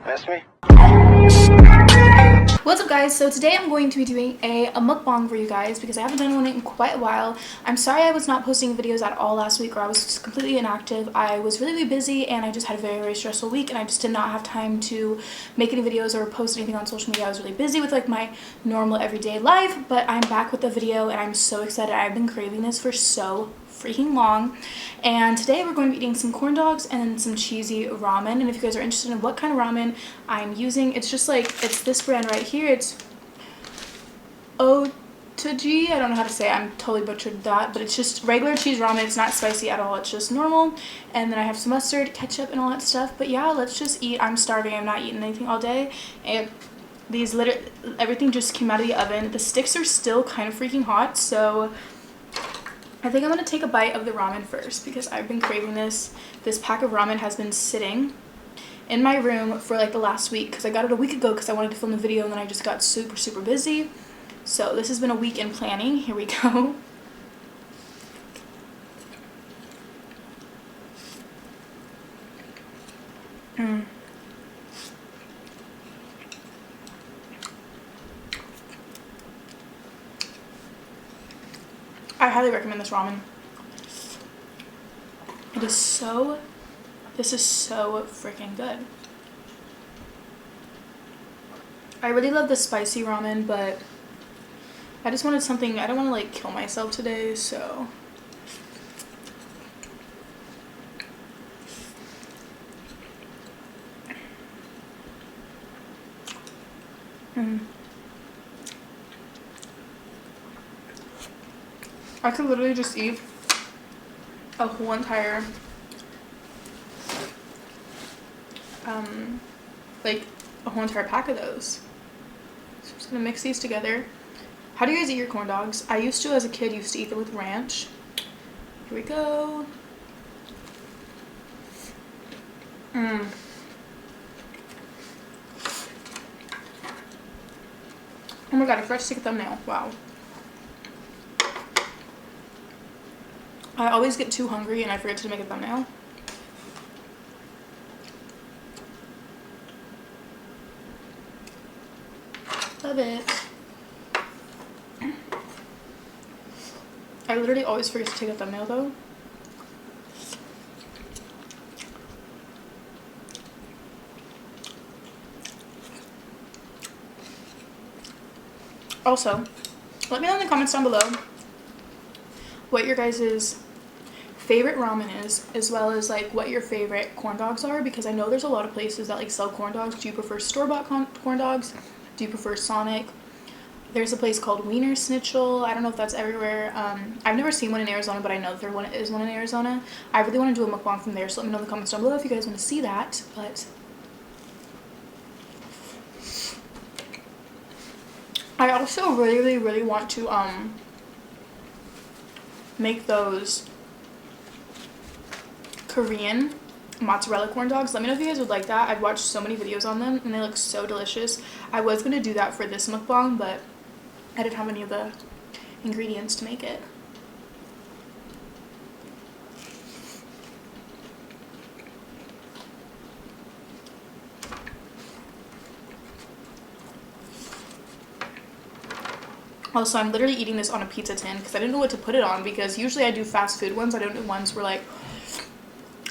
That's me. What's up guys, so today I'm going to be doing a mukbang for you guys because I haven't done one in quite a while. I'm sorry I was not posting videos at all last week, or I was just completely inactive. I was really busy and I just had a very stressful week, and I just did not have time to make any videos or post anything on social media. I was really busy with like my normal everyday life, but I'm back with the video and I'm so excited. I've been craving this for so freaking long, and today we're going to be eating some corn dogs and some cheesy ramen. And if you guys are interested in what kind of ramen I'm using, it's just like, it's this brand right here. It's Otoji. I don't know how to say it. I'm totally butchered that, but it's just regular cheese ramen. It's not spicy at all, it's just normal. And then I have some mustard, ketchup, and all that stuff. But yeah, let's just eat. I'm starving. I'm not eating anything all day, and everything just came out of the oven. The sticks are still kind of freaking hot, so I think I'm going to take a bite of the ramen first because I've been craving this. This pack of ramen has been sitting in my room for like the last week because I got it a week ago because I wanted to film the video, and then I just got super busy. So this has been a week in planning. Here we go. I highly recommend this ramen. This is so freaking good. I really love the spicy ramen, but I just wanted something, I don't want to like kill myself today, so. I could literally just eat a whole entire, pack of those. So I'm just gonna mix these together. How do you guys eat your corn dogs? I used to, as a kid, used to eat them with ranch. Here we go. Oh my god, I forgot to take a thumbnail. Wow. I always get too hungry and I forget to make a thumbnail. Love it. I literally always forget to take a thumbnail though. Also, let me know in the comments down below what your guys' favorite ramen is, as well as like what your favorite corn dogs are, because I know there's a lot of places that like sell corn dogs. Do you prefer store-bought corn dogs? Do you prefer Sonic? There's a place called Wiener Schnitzel. I don't know if that's everywhere. I've never seen one in Arizona, but I know there is one in Arizona. I really want to do a mukbang from there, so let me know in the comments down below if you guys want to see that. But I also really want to make those Korean mozzarella corn dogs. Let me know if you guys would like that. I've watched so many videos on them and they look so delicious. I was going to do that for this mukbang, but I didn't have any of the ingredients to make it. Also, I'm literally eating this on a pizza tin because I didn't know what to put it on, because usually I do fast food ones. I don't do ones where like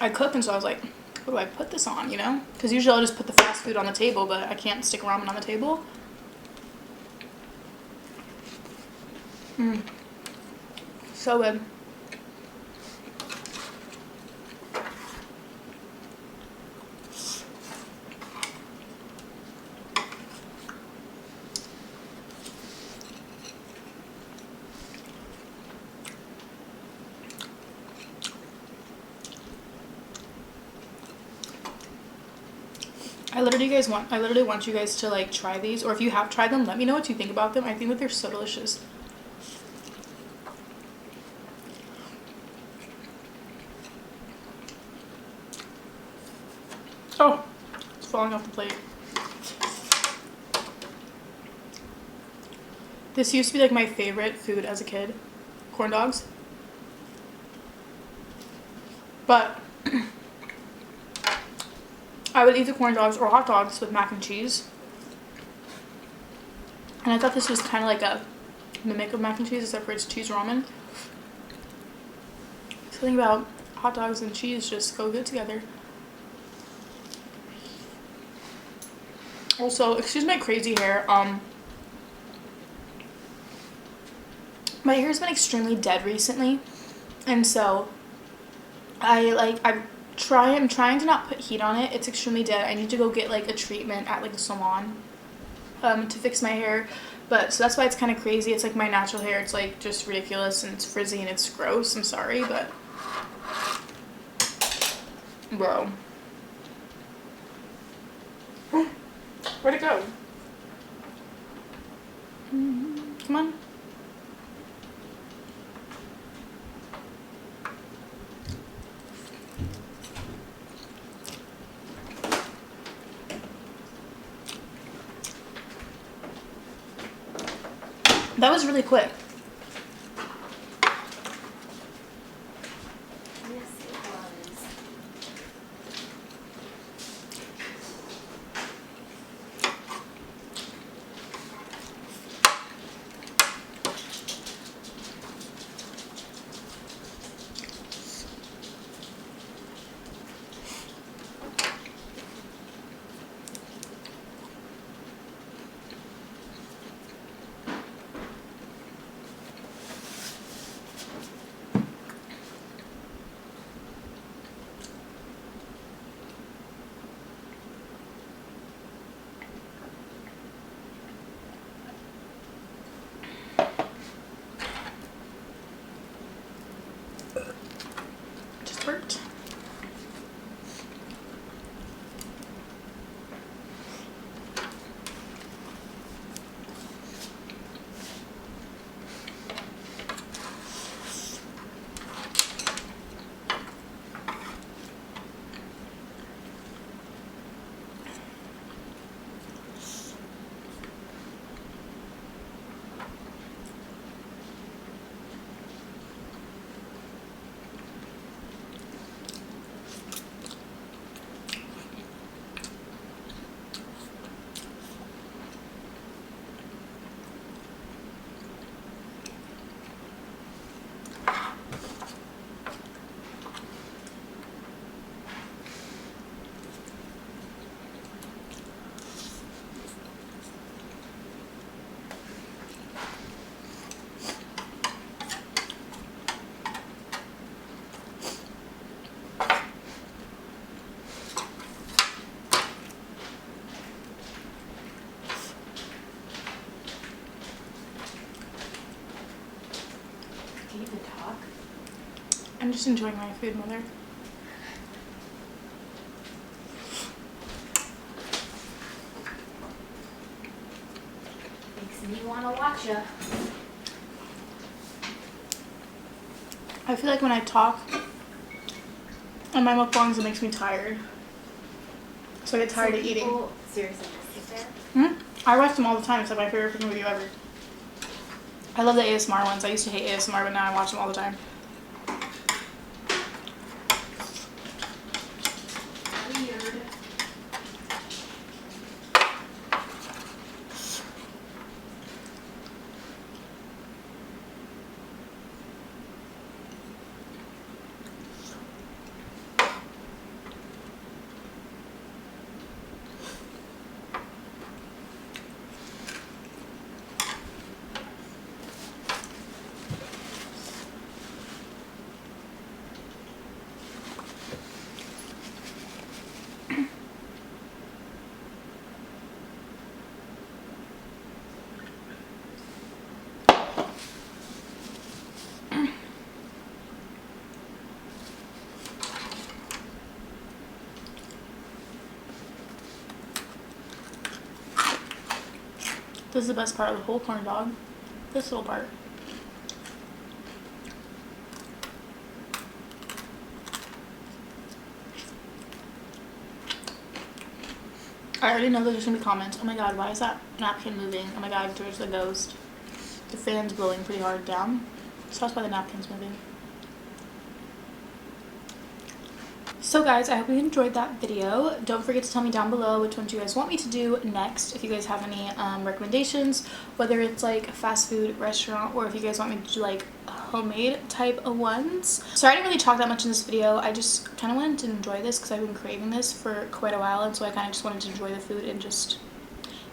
I cook, and so I was like, what do I put this on, you know? Because usually I'll just put the fast food on the table, but I can't stick ramen on the table. So good. I literally want you guys to like try these, or if you have tried them, let me know what you think about them. I think that they're so delicious. Oh, it's falling off the plate. This used to be like my favorite food as a kid, corn dogs. But I would eat the corn dogs or hot dogs with mac and cheese. And I thought this was kind of like a mimic of mac and cheese, except for it's cheese ramen. Something about hot dogs and cheese just go good together. Also, excuse my crazy hair. My hair's been extremely dead recently, and so I'm trying to not put heat on it. It's extremely dead. I need to go get like a treatment at like a salon to fix my hair. But so that's why it's kind of crazy. It's like my natural hair. It's like just ridiculous and it's frizzy and it's gross. I'm sorry, but bro, where'd it go? Come on. That was really quick. Yes, it was. Just worked. Can you even talk? I'm just enjoying my food, mother. Makes me want to watch ya. I feel like when I talk on my mukbangs, it makes me tired. So I get tired So of eating. people seriously just sit there? I watch them all the time. It's like my favorite cooking video ever. I love the ASMR ones. I used to hate ASMR, but now I watch them all the time. Weird. This is the best part of the whole corn dog. This little part. I already know there's gonna be comments. Oh my god, why is that napkin moving? Oh my god, there's the ghost. The fan's blowing pretty hard down. So that's why the napkin's moving. So guys, I hope you enjoyed that video. Don't forget to tell me down below which ones you guys want me to do next. If you guys have any recommendations, whether it's like a fast food restaurant or if you guys want me to do like homemade type of ones. Sorry I didn't really talk that much in this video. I just kind of wanted to enjoy this because I've been craving this for quite a while, and so I kind of just wanted to enjoy the food and just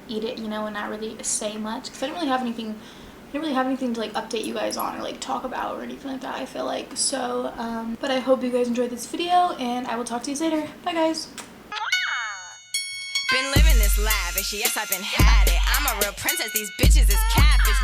eat it, you know, and not really say much because I didn't really have anything to like update you guys on or like talk about or anything like that, I feel like. So but I hope you guys enjoyed this video, and I will talk to you later. Bye guys. Been living this lavish, yes I've been had it. I'm a real princess, these bitches is catfish.